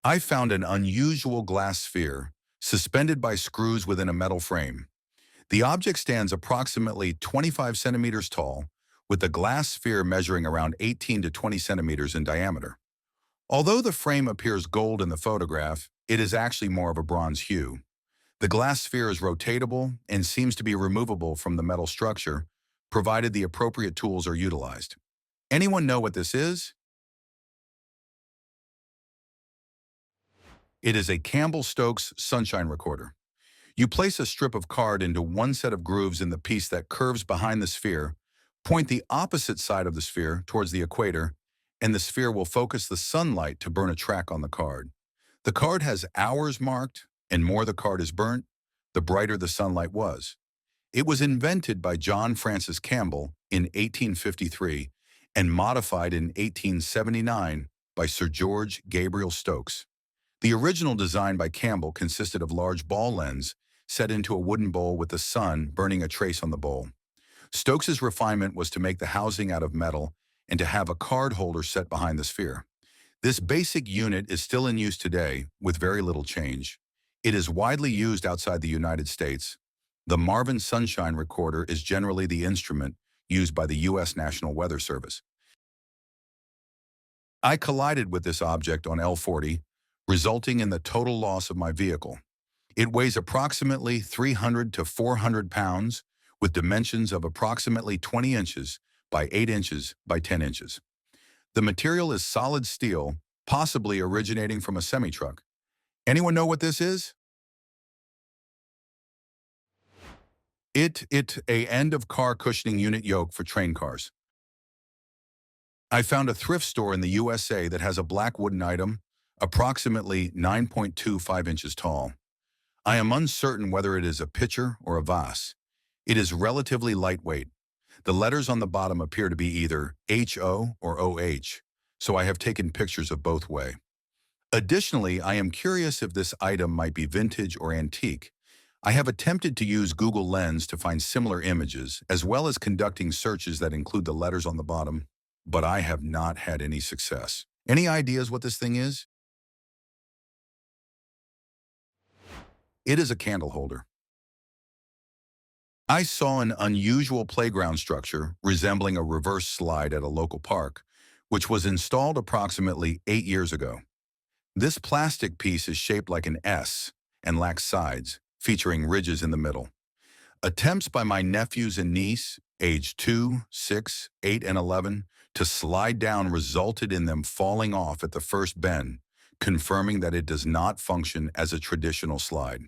I found an unusual glass sphere suspended by screws within a metal frame. The object stands approximately 25 centimeters tall, with the glass sphere measuring around 18 to 20 centimeters in diameter. Although the frame appears gold in the photograph, it is actually more of a bronze hue. The glass sphere is rotatable and seems to be removable from the metal structure, provided the appropriate tools are utilized. Anyone know what this is? It is a Campbell-Stokes sunshine recorder. You place a strip of card into one set of grooves in the piece that curves behind the sphere, point the opposite side of the sphere towards the equator, and the sphere will focus the sunlight to burn a track on the card. The card has hours marked, and more the card is burnt, the brighter the sunlight was. It was invented by John Francis Campbell in 1853 and modified in 1879 by Sir George Gabriel Stokes. The original design by Campbell consisted of large ball lens set into a wooden bowl with the sun burning a trace on the bowl. Stokes's refinement was to make the housing out of metal and to have a card holder set behind the sphere. This basic unit is still in use today with very little change. It is widely used outside the United States. The Marvin Sunshine Recorder is generally the instrument used by the U.S. National Weather Service. I collided with this object on L40, resulting in the total loss of my vehicle. It weighs approximately 300 to 400 pounds with dimensions of approximately 20 inches by 8 inches by 10 inches. The material is solid steel, possibly originating from a semi-truck. Anyone know what this is? A end of car cushioning unit yoke for train cars. I found a thrift store in the USA that has a black wooden item, approximately 9.25 inches tall. I am uncertain whether it is a pitcher or a vase. It is relatively lightweight. The letters on the bottom appear to be either HO or OH, so I have taken pictures of both way. Additionally, I am curious if this item might be vintage or antique. I have attempted to use Google Lens to find similar images, as well as conducting searches that include the letters on the bottom, but I have not had any success. Any ideas what this thing is? It is a candle holder. I saw an unusual playground structure resembling a reverse slide at a local park, which was installed approximately 8 years ago. This plastic piece is shaped like an S and lacks sides, featuring ridges in the middle. Attempts by my nephews and niece, aged 2, 6, 8, and 11, to slide down resulted in them falling off at the first bend, confirming that it does not function as a traditional slide.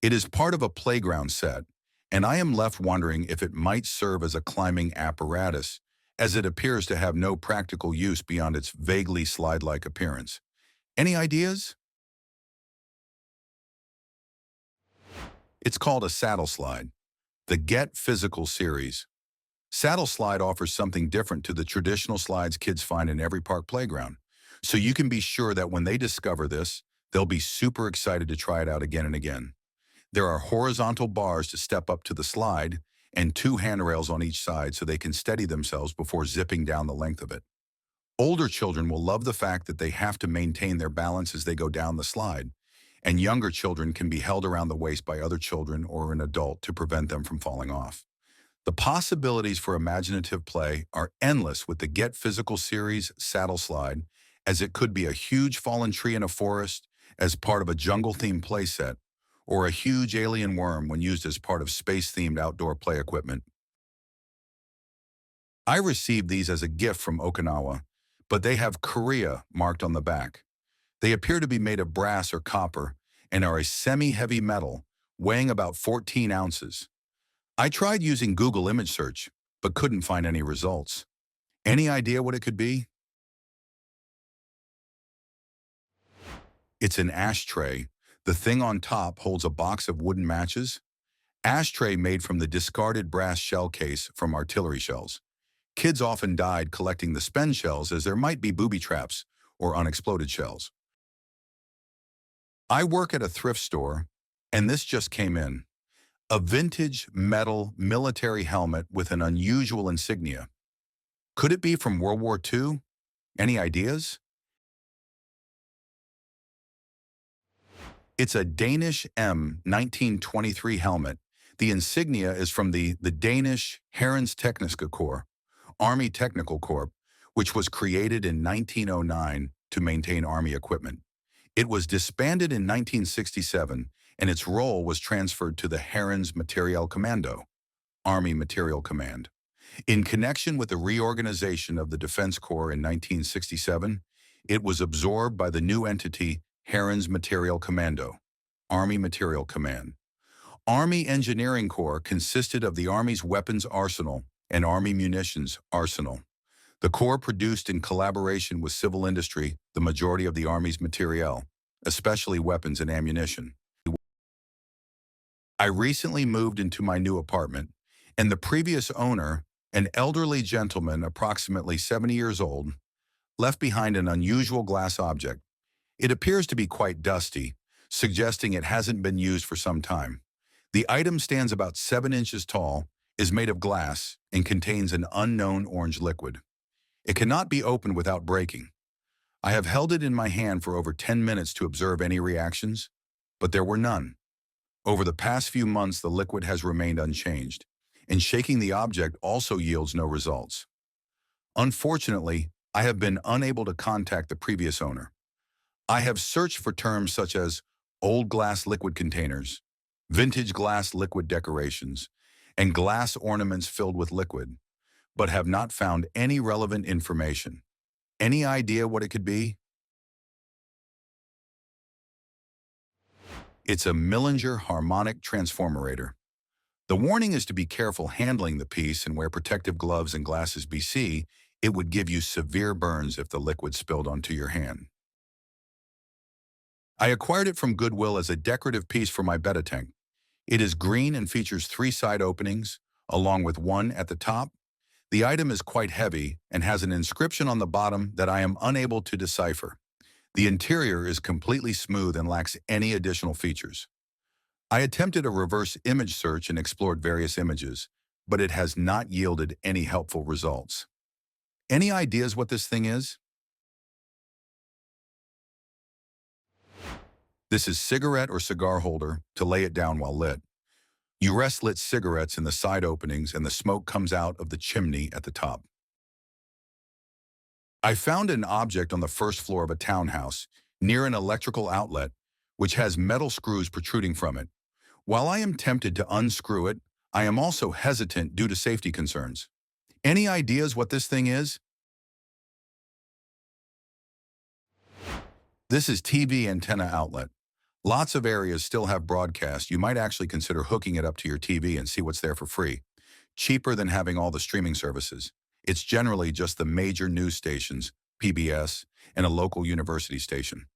It is part of a playground set, and I am left wondering if it might serve as a climbing apparatus, as it appears to have no practical use beyond its vaguely slide-like appearance. Any ideas? It's called a saddle slide, the Get Physical series. Saddle Slide offers something different to the traditional slides kids find in every park playground. So you can be sure that when they discover this, they'll be super excited to try it out again and again. There are horizontal bars to step up to the slide and 2 handrails on each side so they can steady themselves before zipping down the length of it. Older children will love the fact that they have to maintain their balance as they go down the slide, and younger children can be held around the waist by other children or an adult to prevent them from falling off. The possibilities for imaginative play are endless with the Get Physical series saddle slide, as it could be a huge fallen tree in a forest as part of a jungle-themed playset, or a huge alien worm when used as part of space-themed outdoor play equipment. I received these as a gift from Okinawa, but they have Korea marked on the back. They appear to be made of brass or copper and are a semi-heavy metal, weighing about 14 ounces. I tried using Google image search, but couldn't find any results. Any idea what it could be? It's an ashtray. The thing on top holds a box of wooden matches. Ashtray made from the discarded brass shell case from artillery shells. Kids often died collecting the spent shells as there might be booby traps or unexploded shells. I work at a thrift store, and this just came in. A vintage metal military helmet with an unusual insignia. Could it be from World War II? Any ideas? It's a Danish M1923 helmet. The insignia is from the Danish Hærens Tekniske Korps, Army Technical Corps, which was created in 1909 to maintain Army equipment. It was disbanded in 1967, and its role was transferred to the Hærens Materiel Kommando, Army Materiel Command. In connection with the reorganization of the Defense Corps in 1967, it was absorbed by the new entity Hærens Materiel Kommando, Army Materiel Command. Army Engineering Corps consisted of the Army's weapons arsenal and Army munitions arsenal. The Corps produced in collaboration with civil industry the majority of the Army's materiel, especially weapons and ammunition. I recently moved into my new apartment, and the previous owner, an elderly gentleman approximately 70 years old, left behind an unusual glass object. It appears to be quite dusty, suggesting it hasn't been used for some time. The item stands about 7 inches tall, is made of glass, and contains an unknown orange liquid. It cannot be opened without breaking. I have held it in my hand for over 10 minutes to observe any reactions, but there were none. Over the past few months, the liquid has remained unchanged, and shaking the object also yields no results. Unfortunately, I have been unable to contact the previous owner. I have searched for terms such as old glass liquid containers, vintage glass liquid decorations, and glass ornaments filled with liquid, but have not found any relevant information. Any idea what it could be? It's a Millinger harmonic transformerator. The warning is to be careful handling the piece and wear protective gloves and glasses. BC, it would give you severe burns if the liquid spilled onto your hand. I acquired it from Goodwill as a decorative piece for my betta tank. It is green and features 3 side openings, along with one at the top. The item is quite heavy and has an inscription on the bottom that I am unable to decipher. The interior is completely smooth and lacks any additional features. I attempted a reverse image search and explored various images, but it has not yielded any helpful results. Any ideas what this thing is? This is cigarette or cigar holder to lay it down while lit. You rest lit cigarettes in the side openings and the smoke comes out of the chimney at the top. I found an object on the first floor of a townhouse near an electrical outlet, which has metal screws protruding from it. While I am tempted to unscrew it, I am also hesitant due to safety concerns. Any ideas what this thing is? This is TV antenna outlet. Lots of areas still have broadcast. You might actually consider hooking it up to your TV and see what's there for free. Cheaper than having all the streaming services. It's generally just the major news stations, PBS, and a local university station.